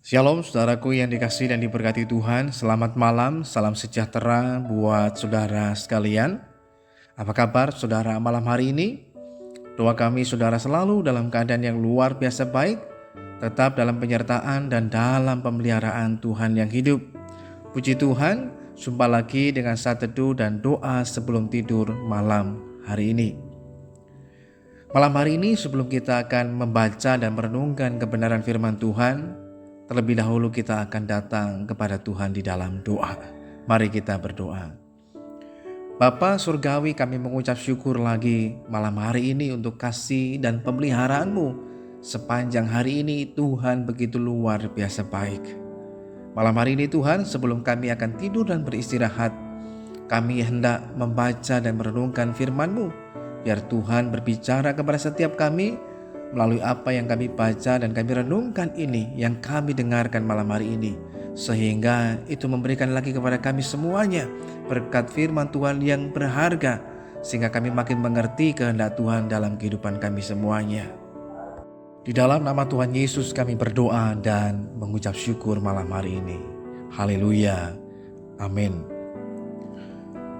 Shalom saudaraku yang dikasihi dan diberkati Tuhan. Selamat malam, salam sejahtera buat saudara sekalian. Apa kabar saudara malam hari ini? Doa kami saudara selalu dalam keadaan yang luar biasa baik, tetap dalam penyertaan dan dalam pemeliharaan Tuhan yang hidup. Puji Tuhan, jumpa lagi dengan saat teduh dan doa sebelum tidur malam hari ini. Malam hari ini sebelum kita akan membaca dan merenungkan kebenaran firman Tuhan, terlebih dahulu kita akan datang kepada Tuhan di dalam doa. Mari kita berdoa. Bapa Surgawi, kami mengucap syukur lagi malam hari ini untuk kasih dan pemeliharaan-Mu. Sepanjang hari ini Tuhan begitu luar biasa baik. Malam hari ini Tuhan, sebelum kami akan tidur dan beristirahat, kami hendak membaca dan merenungkan firman-Mu. Biar Tuhan berbicara kepada setiap kami melalui apa yang kami baca dan kami renungkan ini, yang kami dengarkan malam hari ini, sehingga itu memberikan lagi kepada kami semuanya berkat firman Tuhan yang berharga, sehingga kami makin mengerti kehendak Tuhan dalam kehidupan kami semuanya. Di dalam nama Tuhan Yesus kami berdoa dan mengucap syukur malam hari ini. Haleluya, amin.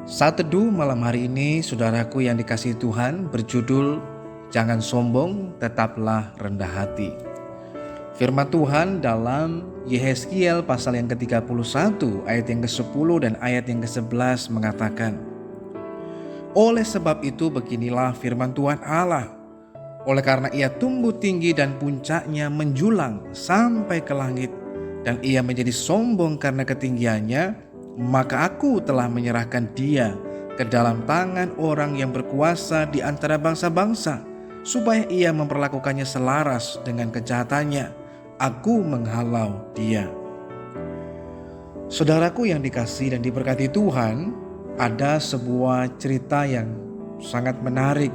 Saat teduh malam hari ini, saudaraku yang dikasihi Tuhan, berjudul Jangan sombong, tetaplah rendah hati. Firman Tuhan dalam Yehezkiel pasal yang ke-31 ayat yang ke-10 dan ayat yang ke-11 mengatakan, oleh sebab itu beginilah firman Tuhan Allah, oleh karena ia tumbuh tinggi dan puncaknya menjulang sampai ke langit, dan ia menjadi sombong karena ketinggiannya, maka aku telah menyerahkan dia ke dalam tangan orang yang berkuasa di antara bangsa-bangsa, supaya ia memperlakukannya selaras dengan kejahatannya. Aku menghalau dia. Saudaraku yang dikasihi dan diberkati Tuhan, ada sebuah cerita yang sangat menarik.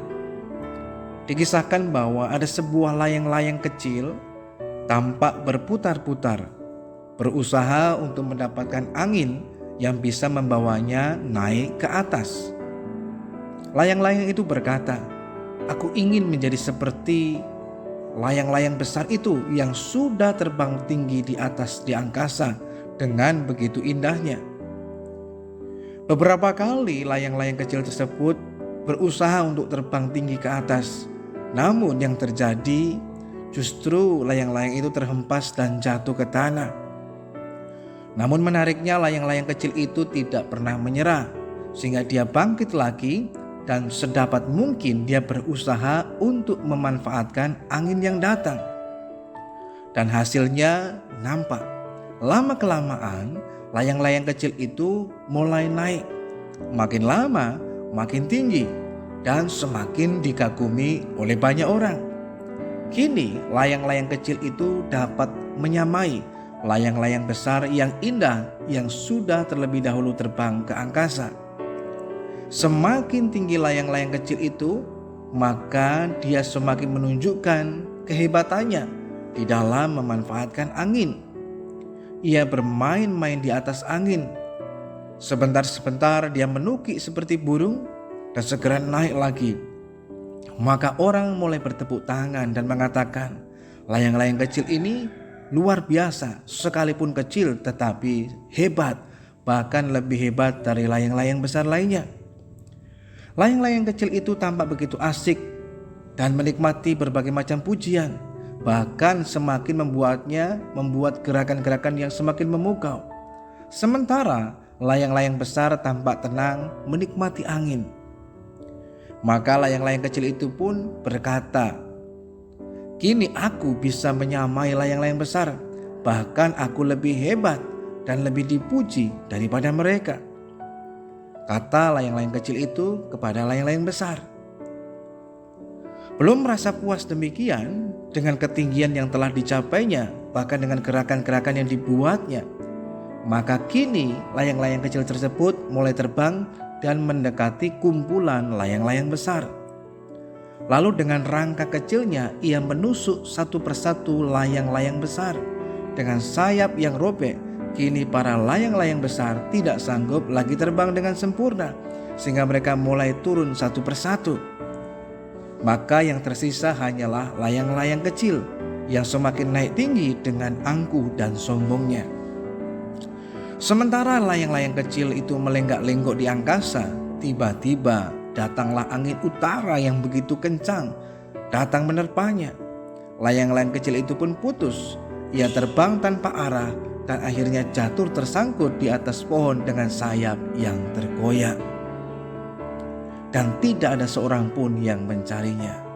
Dikisahkan bahwa ada sebuah layang-layang kecil tampak berputar-putar, berusaha untuk mendapatkan angin yang bisa membawanya naik ke atas. Layang-layang itu berkata, aku ingin menjadi seperti layang-layang besar itu yang sudah terbang tinggi di angkasa dengan begitu indahnya. Beberapa kali layang-layang kecil tersebut berusaha untuk terbang tinggi ke atas. Namun yang terjadi justru layang-layang itu terhempas dan jatuh ke tanah. Namun menariknya, layang-layang kecil itu tidak pernah menyerah, sehingga dia bangkit lagi dan sedapat mungkin dia berusaha untuk memanfaatkan angin yang datang. Dan hasilnya nampak, lama-kelamaan layang-layang kecil itu mulai naik, makin lama makin tinggi, dan semakin dikagumi oleh banyak orang. Kini layang-layang kecil itu dapat menyamai layang-layang besar yang indah yang sudah terlebih dahulu terbang ke angkasa. Semakin tinggi layang-layang kecil itu, maka dia semakin menunjukkan kehebatannya di dalam memanfaatkan angin. Ia bermain-main di atas angin. Sebentar-sebentar dia menukik seperti burung dan segera naik lagi. Maka orang mulai bertepuk tangan dan mengatakan, layang-layang kecil ini luar biasa, sekalipun kecil tetapi hebat, bahkan lebih hebat dari layang-layang besar lainnya. Layang-layang kecil itu tampak begitu asik dan menikmati berbagai macam pujian, bahkan semakin membuat gerakan-gerakan yang semakin memukau. Sementara layang-layang besar tampak tenang menikmati angin. Maka layang-layang kecil itu pun berkata, kini aku bisa menyamai layang-layang besar, bahkan aku lebih hebat dan lebih dipuji daripada mereka. Kata layang-layang kecil itu kepada layang-layang besar. Belum merasa puas demikian dengan ketinggian yang telah dicapainya, bahkan dengan gerakan-gerakan yang dibuatnya, maka kini layang-layang kecil tersebut mulai terbang dan mendekati kumpulan layang-layang besar. Lalu dengan rangka kecilnya ia menusuk satu persatu layang-layang besar. Dengan sayap yang robek, kini para layang-layang besar tidak sanggup lagi terbang dengan sempurna, sehingga mereka mulai turun satu persatu. Maka yang tersisa hanyalah layang-layang kecil yang semakin naik tinggi dengan angkuh dan sombongnya. Sementara layang-layang kecil itu melenggak-lenggok di angkasa, tiba-tiba datanglah angin utara yang begitu kencang, datang menerpanya. Layang-layang kecil itu pun putus, ia terbang tanpa arah dan akhirnya jatuh tersangkut di atas pohon dengan sayap yang terkoyak. Dan tidak ada seorang pun yang mencarinya.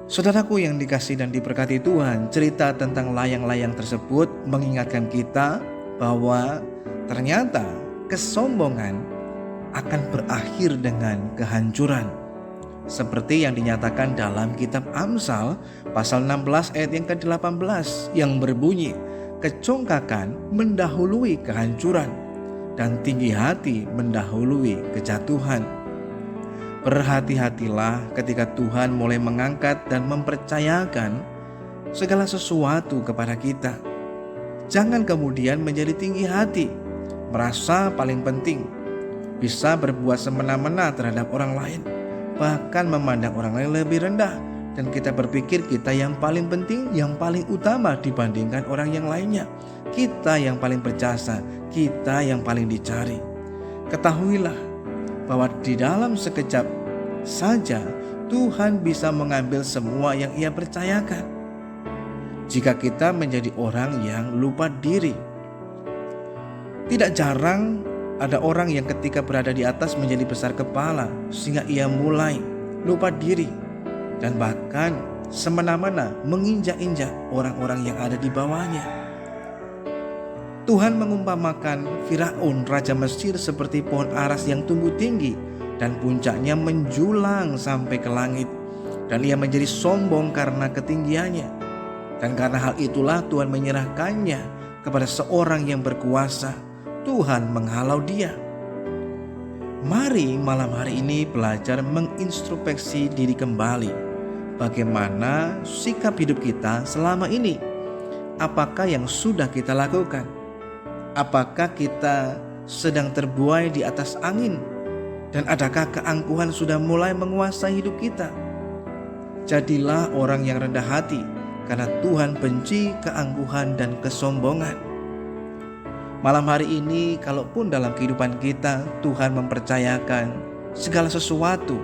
Saudaraku yang dikasihi dan diberkati Tuhan, cerita tentang layang-layang tersebut mengingatkan kita bahwa ternyata kesombongan akan berakhir dengan kehancuran. Seperti yang dinyatakan dalam kitab Amsal pasal 16 ayat yang ke-18 yang berbunyi, kecongkakan mendahului kehancuran dan tinggi hati mendahului kejatuhan. Berhati-hatilah ketika Tuhan mulai mengangkat dan mempercayakan segala sesuatu kepada kita. Jangan kemudian menjadi tinggi hati, merasa paling penting, bisa berbuat semena-mena terhadap orang lain, bahkan memandang orang lain lebih rendah, dan kita berpikir kita yang paling penting, yang paling utama dibandingkan orang yang lainnya. Kita yang paling berjasa, kita yang paling dicari. Ketahuilah bahwa di dalam sekejap saja Tuhan bisa mengambil semua yang Ia percayakan. Jika kita menjadi orang yang lupa diri. Tidak jarang ada orang yang ketika berada di atas menjadi besar kepala, sehingga ia mulai lupa diri dan bahkan semena-mena menginjak-injak orang-orang yang ada di bawahnya. Tuhan mengumpamakan Firaun, raja Mesir, seperti pohon aras yang tumbuh tinggi dan puncaknya menjulang sampai ke langit, dan ia menjadi sombong karena ketinggiannya. Dan karena hal itulah Tuhan menyerahkannya kepada seorang yang berkuasa. Tuhan menghalau dia. Mari malam hari ini belajar mengintrospeksi diri kembali. Bagaimana sikap hidup kita selama ini? Apakah yang sudah kita lakukan? Apakah kita sedang terbuai di atas angin? Dan adakah keangkuhan sudah mulai menguasai hidup kita? Jadilah orang yang rendah hati, karena Tuhan benci keangkuhan dan kesombongan. Malam hari ini, kalaupun dalam kehidupan kita Tuhan mempercayakan segala sesuatu,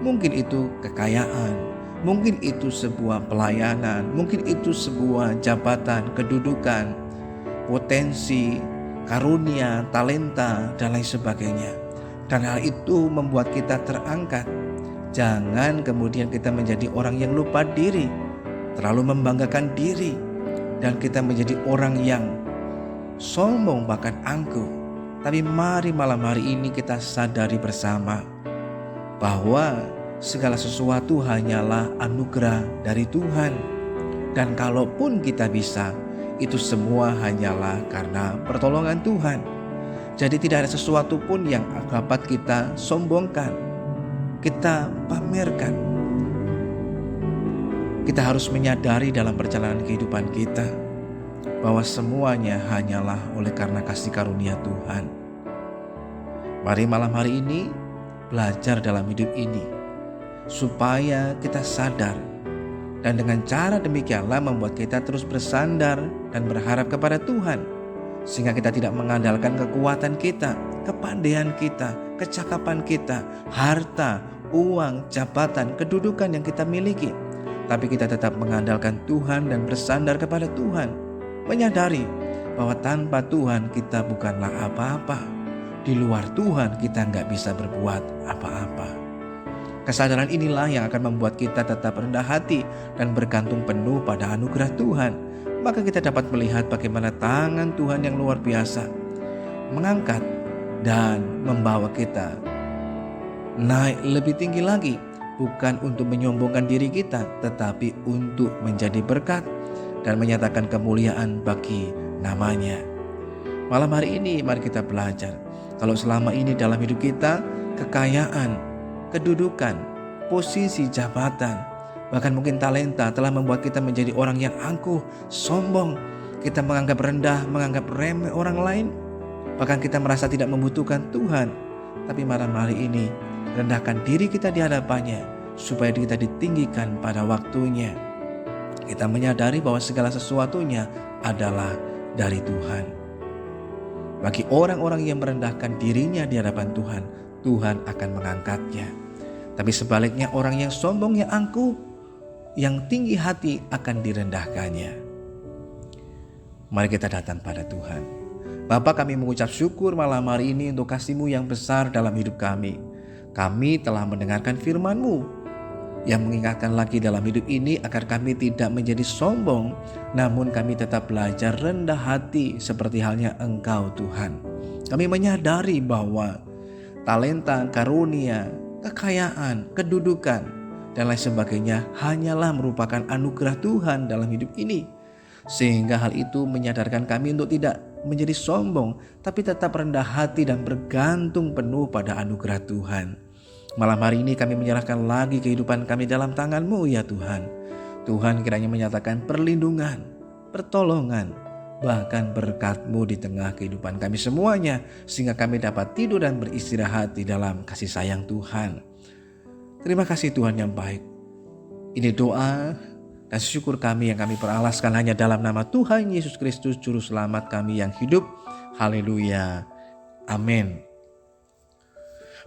mungkin itu kekayaan, mungkin itu sebuah pelayanan, mungkin itu sebuah jabatan, kedudukan, potensi, karunia, talenta, dan lain sebagainya. Dan hal itu membuat kita terangkat. Jangan kemudian kita menjadi orang yang lupa diri, terlalu membanggakan diri, dan kita menjadi orang yang sombong bahkan angkuh. Tapi mari malam hari ini kita sadari bersama bahwa segala sesuatu hanyalah anugerah dari Tuhan. Dan kalaupun kita bisa, itu semua hanyalah karena pertolongan Tuhan. Jadi tidak ada sesuatu pun yang dapat kita sombongkan, kita pamerkan. Kita harus menyadari dalam perjalanan kehidupan kita bahwa semuanya hanyalah oleh karena kasih karunia Tuhan. Mari malam hari ini belajar dalam hidup ini supaya kita sadar, dan dengan cara demikianlah membuat kita terus bersandar dan berharap kepada Tuhan, sehingga kita tidak mengandalkan kekuatan kita, kepandaian kita, kecakapan kita, harta, uang, jabatan, kedudukan yang kita miliki. Tapi kita tetap mengandalkan Tuhan dan bersandar kepada Tuhan, menyadari bahwa tanpa Tuhan kita bukanlah apa-apa. Di luar Tuhan kita nggak bisa berbuat apa-apa. Kesadaran inilah yang akan membuat kita tetap rendah hati dan bergantung penuh pada anugerah Tuhan. Maka kita dapat melihat bagaimana tangan Tuhan yang luar biasa mengangkat dan membawa kita naik lebih tinggi lagi. Bukan untuk menyombongkan diri kita, tetapi untuk menjadi berkat dan menyatakan kemuliaan bagi namanya. Malam hari ini mari kita belajar. Kalau selama ini dalam hidup kita, kekayaan, kedudukan, posisi jabatan, bahkan mungkin talenta telah membuat kita menjadi orang yang angkuh, sombong. Kita menganggap rendah, menganggap remeh orang lain. Bahkan kita merasa tidak membutuhkan Tuhan. Tapi malam hari ini, rendahkan diri kita di hadapannya supaya kita ditinggikan pada waktunya. Kita menyadari bahwa segala sesuatunya adalah dari Tuhan. Bagi orang-orang yang merendahkan dirinya di hadapan Tuhan, Tuhan akan mengangkatnya. Tapi sebaliknya orang yang sombong, yang angkuh, yang tinggi hati akan direndahkannya. Mari kita datang pada Tuhan. Bapa, kami mengucap syukur malam hari ini untuk kasih-Mu yang besar dalam hidup kami. Kami telah mendengarkan firman-Mu yang mengingatkan lagi dalam hidup ini agar kami tidak menjadi sombong, namun kami tetap belajar rendah hati seperti halnya Engkau Tuhan. Kami menyadari bahwa talenta, karunia, kekayaan, kedudukan, dan lain sebagainya hanyalah merupakan anugerah Tuhan dalam hidup ini. Sehingga hal itu menyadarkan kami untuk tidak menjadi sombong, tapi tetap rendah hati dan bergantung penuh pada anugerah Tuhan. Malam hari ini kami menyerahkan lagi kehidupan kami dalam tangan-Mu ya Tuhan. Tuhan kiranya menyatakan perlindungan, pertolongan, bahkan berkat-Mu di tengah kehidupan kami semuanya, sehingga kami dapat tidur dan beristirahat di dalam kasih sayang Tuhan. Terima kasih Tuhan yang baik. Ini doa dan syukur kami yang kami peralaskan hanya dalam nama Tuhan Yesus Kristus, Juru Selamat kami yang hidup. Haleluya. Amin.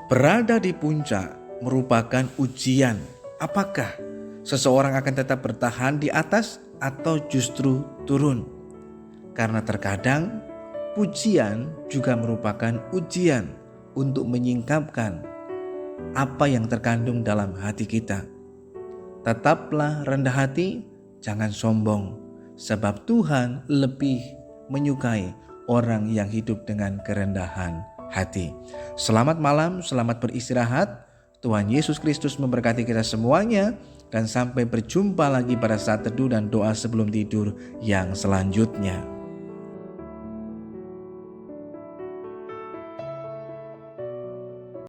Berada di puncak merupakan ujian. Apakah seseorang akan tetap bertahan di atas atau justru turun? Karena terkadang pujian juga merupakan ujian untuk menyingkapkan apa yang terkandung dalam hati kita. Tetaplah rendah hati, jangan sombong, sebab Tuhan lebih menyukai orang yang hidup dengan kerendahan hati. Selamat malam, selamat beristirahat. Tuhan Yesus Kristus memberkati kita semuanya, dan sampai berjumpa lagi pada saat teduh dan doa sebelum tidur yang selanjutnya.